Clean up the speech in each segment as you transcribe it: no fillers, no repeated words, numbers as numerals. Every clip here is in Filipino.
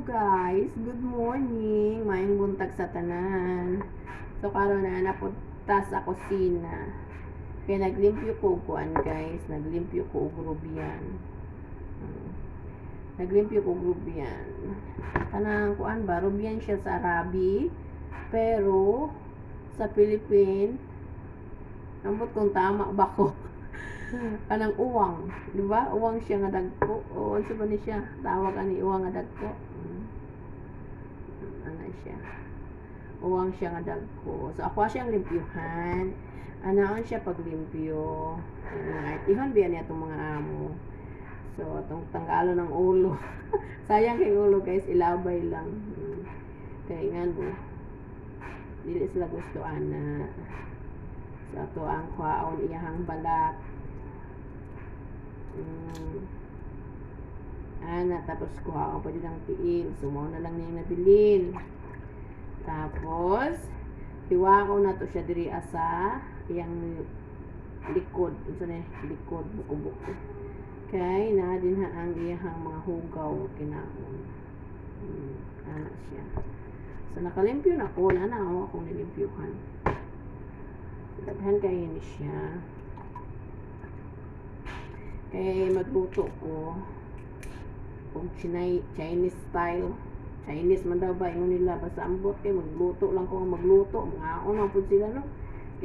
guys, good morning. Mayong buntag sa tanan. So karon na napunta sa kusina. Kaya naglimpyo ko kuan guys, naglimpyo ko og rubian. Naglimpyo ko og rubian. Kanang kuan ba, rubian siya sa Arabi, pero sa Philippines, ambot kung tama ba ko. Kanang uwang, di ba? Uwang siya nga dagko. O ano ba ni siya? Tawag ani uwang nga dagko. Ano siya? Uwang siya nga dagko. So ako siyang limpyuhan. Anaon siya paglimpyo. Ihon biya niya itong mga amo. So itong tanggalo ng ulo. Sayang kay ulo guys, ilabay lang. Kaya nga no. Dili sila gusto ana. So ito ang kwaon iyahang balat. Ana, tapos kuha ako pa din ang tiil. Sumaw na lang niya yung nabilin. Tapos, hiwa ko na to siya diri sa iyang likod. Isa na likod, buko-buko. Kay, na din ha ang iyahang mga hugaw kinaon. Ana siya. So, nakalimpyo na ko. Na ako akong nilimpyuhan. Daghan kayo ni siya. Kaya magluto ko kung Chinese style. Chinese man daw ba yung nila basta ambot kay magluto lang ko magluto. Mga lang po sila no.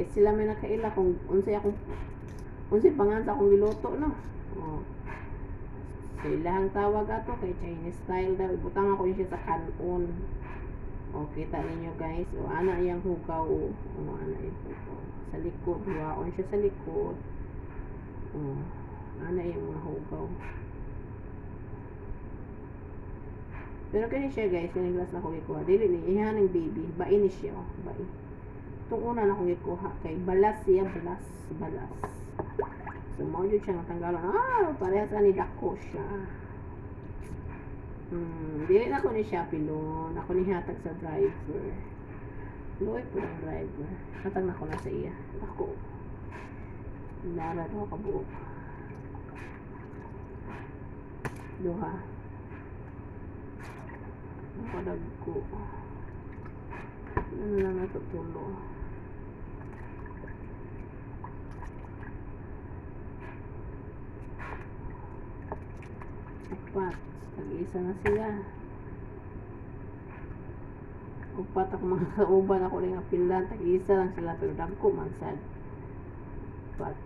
Kasi sila may nakaila kung unsay pangan sa akong giluto no. Oh. So ilang tawag ato kay Chinese style daw. Ibutang ako siya sa kanon. O kita ninyo guys. O ana yang hugaw. O ana yung hugaw. Sa likod. Huwaon siya sa likod. O. Ana yung mga hugaw. Pero kani siya guys, kani glass na ko gikuha. Dili ni ihan ng baby, bain ni siya, bain. Itong una na ko gikuha kay balas siya, balas. So mao jud siya natanggalan. Parehas ani dako siya. Dili na ko ni siya pilon, ako ni hatag sa driver. Loy po ang driver. Hatag na ko na sa iya. Ako. Nara daw ka buok. Duha. Nakadag ko. Ano lang natutulo. Apat. Tag-isa na sila. Upat ako mga kauban ako rin apilan. Tag-isa lang sila. Pero dagko man sad. Apat.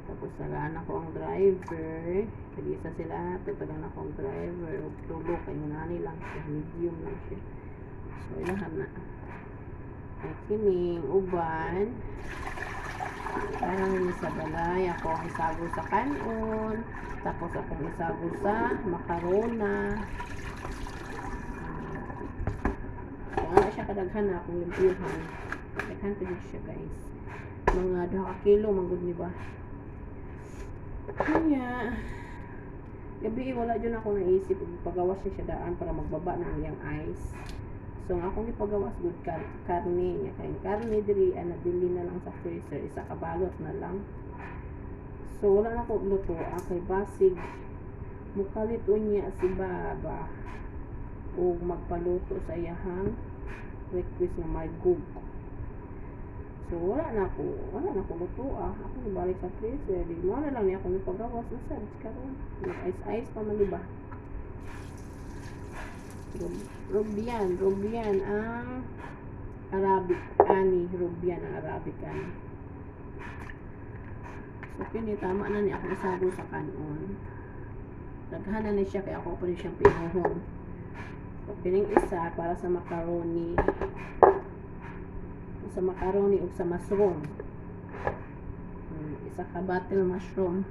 Tapos tagaan ako ang driver. Tag-isa sila. Tagaan ako ang driver. Tulo. Kayo nani lang siya. Medium lang siya. So, ilahan na. At kining uban. Parang sa balay. Ako ang isago sa kanon. Tapos akong isago sa makarona. So, nga siya kadaghan na akong limpyuhan. Kadaghan pa siya guys. Mga 2 kilo. Manggod ni ba? Kaya, gabi wala dyan ako naisip pagawas siya daan para magbaba ng iyang ice. So, akong ipagawas good karne niya. Kaya karne diri, nabili na lang sa freezer. Isa kabalot na lang. So, wala na ko luto. Kay basig, mukalit niya si Baba o magpaluto sa iyahang request na margug. So, wala na ako luto Ako nabalik sa freezer. Di mo na lang niya akong ipagawas na sad. Karoon. Ice pa man diba? Rubian ang Arabic ani. Rubian ang Arabic ani. So, kini tama na niya akong isago sa kanon. Daghan na siya kaya ako pa rin siyang pinuhon. So, kining isa para sa macaroni. Sa macaroni o sa mushroom. Isa ka batil mushroom.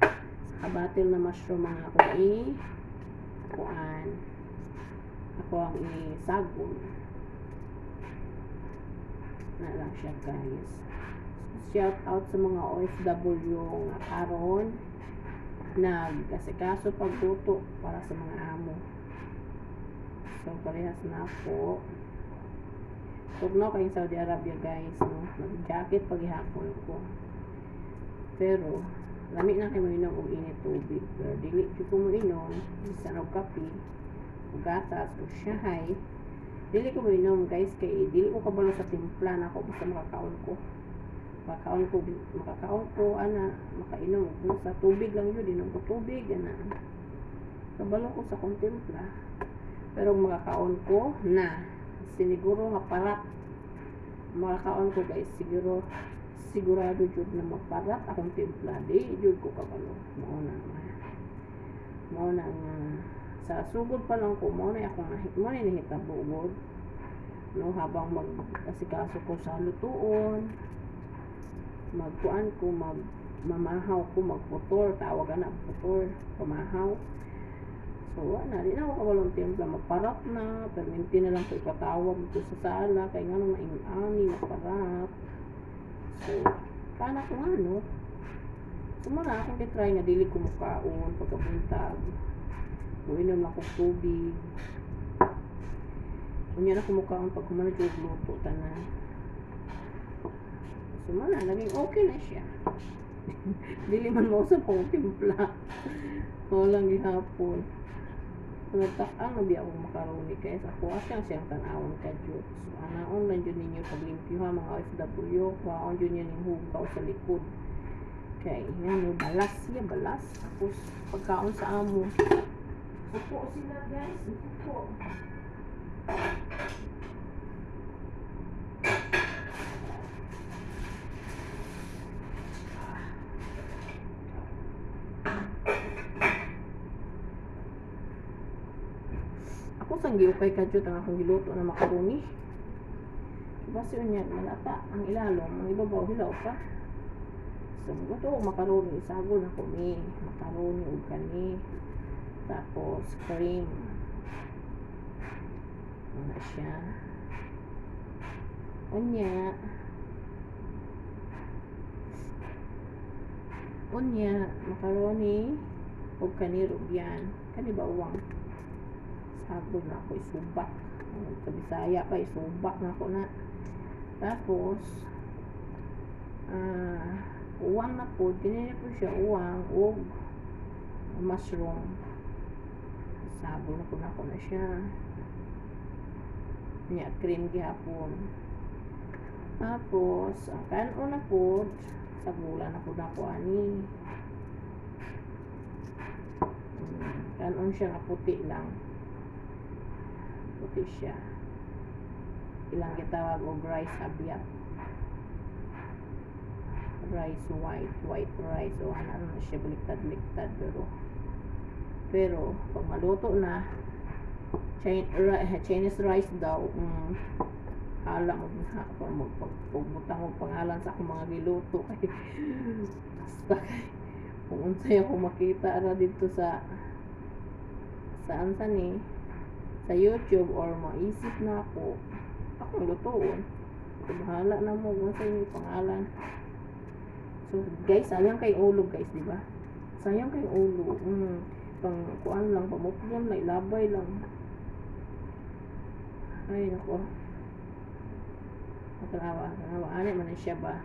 Sa kabatil na mushroom ang ako kuan. Ako ang isagol. Na lang siya guys. Shout out sa mga OFW nga karon nag-asikaso pagluto para sa mga amo. So parehas na ako. Tugnaw kayong Saudi Arabia guys, no? Nag-jacket paghihapon ko. Pero, lami na kayo mainom og init tubig. Pero, dili ko mo inom, isa og kape. gatas o syahay. Dili ko mainom guys kay dili ko kabalo sa timpla na ako basta makakaon ko ana makainom kung sa tubig lang yun inom ko tubig ana kabalo ko sa timpla pero makakaon ko na siniguro nga parat makakaon ko guys sigurado jud na maparat akong timpla di jud ko kabalo mao na sa sugod pa lang ko mo na akong nahitabo gud no habang mag-asikaso ko sa lutuon magkuan ko mamahaw ko magputor tawag na putor pamahaw so wala di na ako kabalong timpla magparat na perminti na lang ko ipatawag dito sa sala kay nga nung naingani naparat so kana ko nga no sumara akong kitry nga dili ko mukaon pagkabuntag uinom lang kong tubig unya na kumukaon pag kumanag yung luto tanan sumana naging okay na siya dili man mo sa pong timpla walang gihapon nagtakang nabi akong makaroni kaya sa kuha siyang tanawon ka Diyos so anaon lang dyan ninyo paglimpyo ha mga OFW kuhaon dyan yan yung hugaw sa likod kaya yan balas tapos pagkaon sa amo upo sila guys upo ako sang giukay kadyo ang akong giluto na makaroni base unya malata ang ilalom ang ibabaw hilaw pa so ito makaroni isagol na ko ni makaroni ug kani tapos cream ano siya unya makaroni ug kani rubyan kani bawang sabon na ako isubak sa Bisaya pa isubak na ako na tapos uwang na po dinili ko siya uwang ug mushroom sabon na ko na siya niya cream gihapon tapos ang kanon na po sa gula na po na ko ani kanon siya na puti lang puti siya ilang gitawag og rice abyat rice white rice o ano na siya baliktad pero pag maluto na Chinese rice daw hala mo na pagbutang mo pangalan sa akong mga giluto kay basta kay kung unsay ako makita ra dito sa saan ni sa YouTube or maisip na ako akong lutuon bahala na mo kung sa inyo pangalan so guys sayang kay ulo guys diba sayang kay ulo pang kuan lang pamutlan lang ilabay lang ay nako matanawa ani man siya ba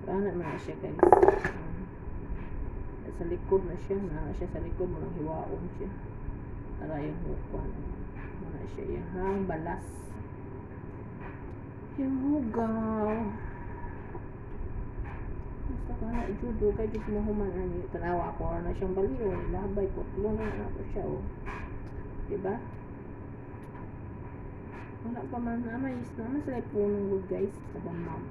so ana man siya guys sa likod na siya sa likod mo lang hiwaon siya para yung kuan na siya yung balas yung hugaw basta ka na judo kay jud mo human ani tanawa ko na siyang baliw labay ko tulungan na ako siya diba wala pa man naman sila punong good guys sabang ma'am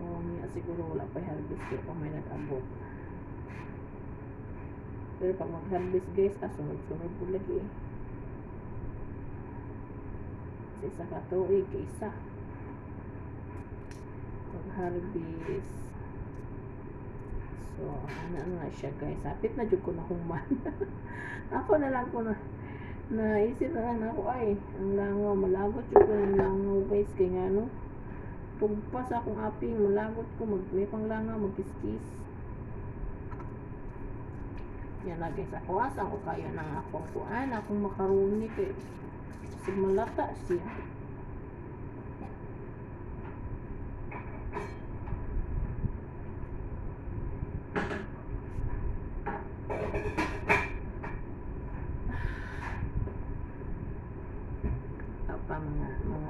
niya siguro wala pa harvest kaya pa may nag-abot pero pag mag-harvest guys sunod po lagi sa isa ka tuig isa mag-harvest so ano na siya guys sapit na jud ko na human ako na lang ko na naisip na lang ako ay ang langaw malagot jud ko ng langaw guys kay nga no pugpas akong aping malagot ko may panglangaw magkiskis yan na guys ako asa ko kaya ng akong kuan akong makaroni kay malata siya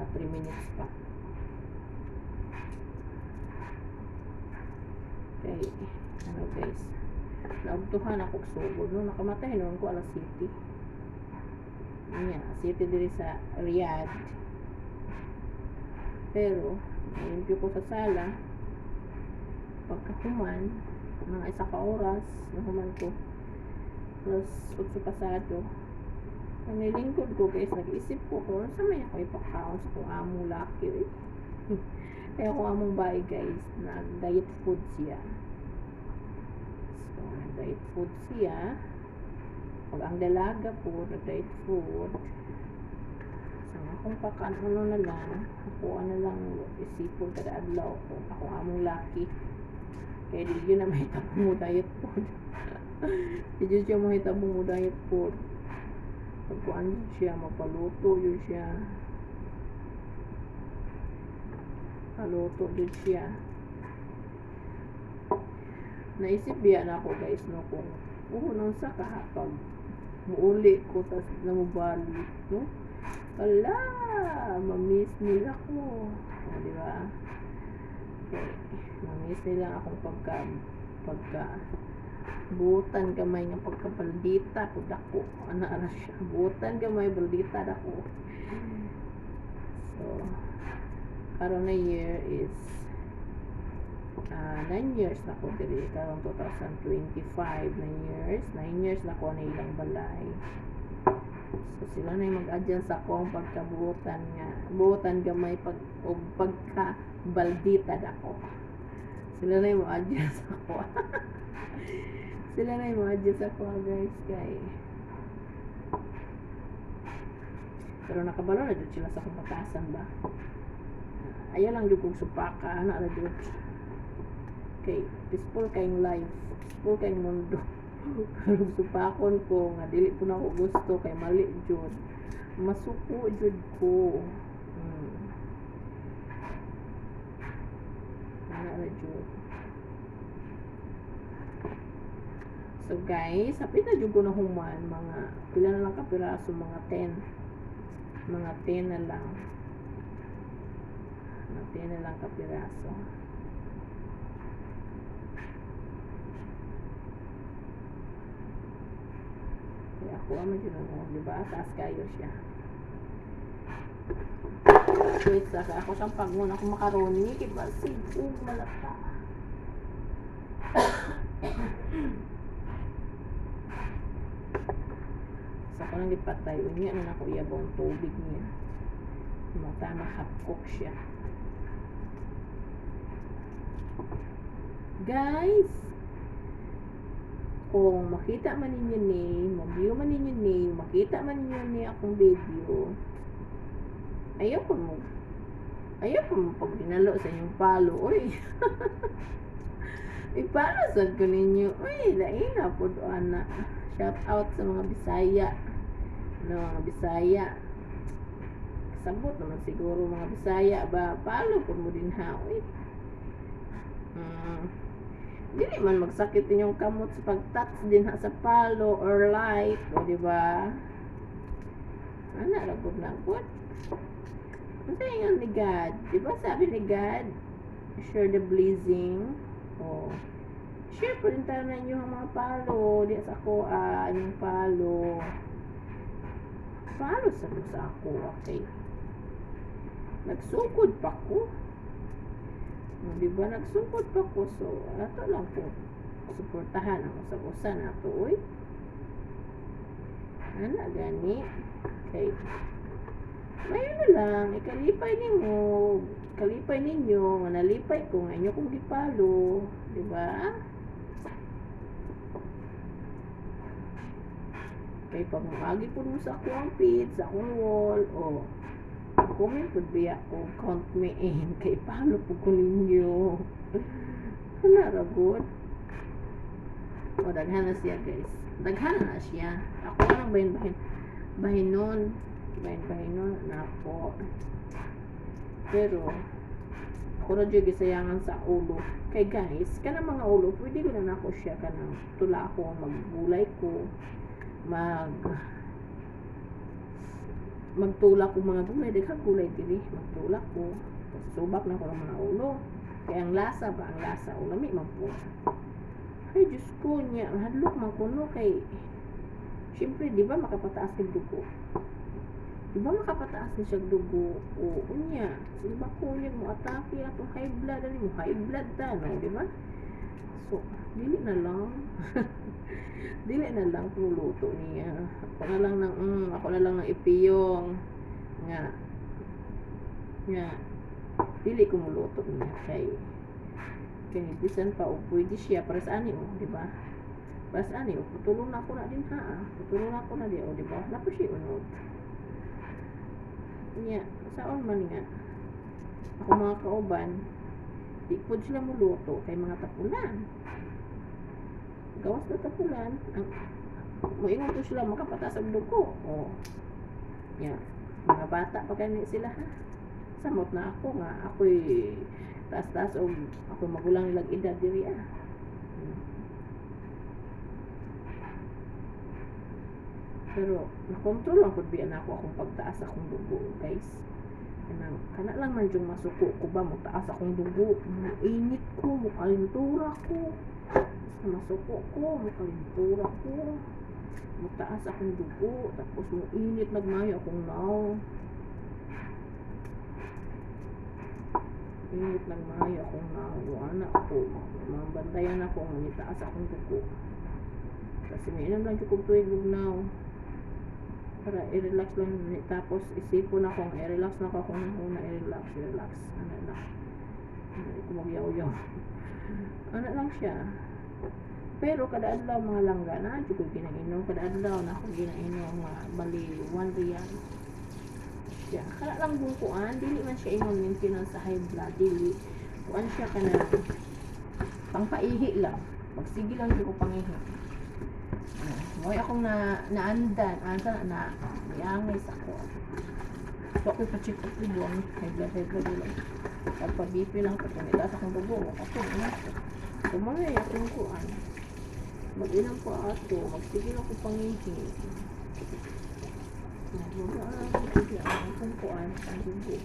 mga 3 minutes pa. Okay, ano guys, naugtuhan ako sugod no, nakamatay noon ko alas City. City diri sa Riyadh. Pero nalimpyo ko sa sala pagkahuman mga 1 ka oras nahuman ko plus 8 pasado. Ang nilingkod ko guys, nag-isip ko kung sa may ako ipakaon sa kung among laki kaya kung among bahay guys, nag-diet food siya. So nag-diet food siya. Pag ang dalaga po nag-diet food, so akong ano na lang, ako na lang isipon kada adlaw ko ako among laki. Kaya di yun na mahitabo mo diet food. Di yun mo mahitabo mo diet food. Pagkuhan yun siya, mapaluto yun siya. Paluto yun siya. Naisip biya na ako guys no, kung nang sa kahapag muuli ko tas namubali no. Wala, mamiss nila ko. O, diba? Okay. Mamiss nila akong pagka butan gamay nga pagkabaldita ko dako. Ana ara siya. Butan gamay baldita dako. So, karon na year is 9 years na ko diri karon 2025 9 years na ko na ilang balay. So sila na yung mag-adjust sa akong pagkabutan nga butan gamay pagka baldita dako. Sila na yung mag-adjust ako. Sila na yung mag-adjust ako guys kay. Pero nakabalo na dyan sila sa kumatasan ba. Ayaw lang dyan kong supaka. Ano na dyan. Okay, peaceful kayong life. Peaceful kayong mundo. Pero supakon ko nga dili po na ako gusto kay mali dyan. Masuko dyan ko. Ano na dyan. So guys, hapit na dyan ko na human. Mga, pila na lang kapiraso, mga 10. Mga 10 na lang. Mga 10 na lang kapiraso. Kaya ako naman dyan ako. Diba? Taas kayo siya. Wait, saka ako siyang pagmuna ako makaroni. Diba? Sige, malata. Sa ko nang ipatay, unya na ako iyabong tubig niya. Matama hapkok siya. Guys, kung makita man ninyo ni, mag-view man ninyo ni, makita man ninyo ni akong video, ayaw ko mo pag dinalo sa inyong palo, uy. Ipalo sa ko ninyo, uy, lain na po doon na. Shout out sa mga Bisaya. Mga Bisaya. Sabot naman siguro mga Bisaya ba. Palo po mo din ha. Uy. Dili man magsakit inyong kamot sa pag-touch din ha sa palo or light. O diba? Ano rabot na good. Ang sayangan ni God. Diba sabi ni God? Share the blessing. O. Share po rin tayo na inyong mga palo. Di sa ako, yung palo. Palo sa ako, okay. Nagsukod pa ko. Diba, nagsukod pa ko. So, ato lang po. Suportahan ang usa-usa na ito, uy. Ano, gani. Okay. Mayroon na lang, kalipay ninyo, manalipay ko, nga inyo kong gipalo. Diba? Kay pag maagi po mo sa akong feed, sa akong wall, o comment po biya ko, count me in, kay paano po ko ninyo. Ano ragot? O, daghan na siya guys. Daghan na siya. Ako lang bahinon na ako. Pero, ako na dyan gisayangan sa ulo. Kay guys, kanang mga ulo, pwede ko na ako siya kanang tula ako, maggulay ko, magtulak ko mga gulay, daghang gulay diri, magtulak ko. Tapos subak na ko ng mga ulo. Kaya ang lasa ba, ang lasa, ulami man po. Ay, Diyos ko niya, hadlok man kuno kay, syempre, di ba makapataas ng dugo? Di ba makapataas na siya dugo? O, unya, di ba ko niya mo atake atong high blood, ano mo, high blood ta, no, di ba? So, dili na lang. Dili na lang kung luto niya. Ako na lang ako na lang ng ipiyong nga dili ko muluto niya kay bisan pa o pwede siya para sa ani o, di ba? Para sa ani o, putulong na ako na din ha. Putulong na ako na di o, di ba? Napo siya unod. Niya, saon man nga. Ako mga kauban, di po sila muluto kay mga tapulan. Gawas na tapulan, moingon po sila makapataas ang dugo. O, yeah. Mga bata pa kani sila ha. Samot na ako nga, ako'y taas-taas o ako magulang nilang edad diri ah. Pero, nakontrol lang po biyan ako akong pagtaas akong dugo, guys. Kana lang man yung masuko ko ba, mataas akong dugo, init ko, mukalintura ko. Masuko ko, makalintura ko, mataas akong dugo, tapos mo init nagmayo akong naw. Init nagmayo akong naw, yung anak ko, mabantayan ako, manitaas akong dugo. Kasi may inam lang yung tuwig naw. Para i-relax lang, tapos isipon akong i-relax na ako kung una i-relax. Ano na, hindi ko magyaw-yaw. Ano lang siya. Pero kada adlaw mga langga na jud ko ginainom, kada adlaw na ako ginainom nga bali 1 real. Siya kada lang bungkuan, dili man siya inom maintenance sa high blood, dili. Kuan siya kana pangpaihi lang. Magsige lang jud ko pangihi. Moy akong naandan, na yangay sa ko. So ako pa check up yung high blood lang. Pagpa-BP lang ko, itaas akong dugo, ako na. Kumaya akong kuan. Mag-inom po ato, magsigil ako pangihi. Mag-inom akong kuan, ang dugo.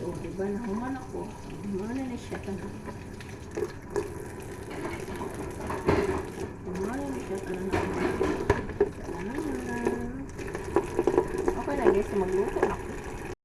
O, diba, nahuman ako. Humana na siya tanan. Humana na siya tanan. Okay na guys, magluto na ako.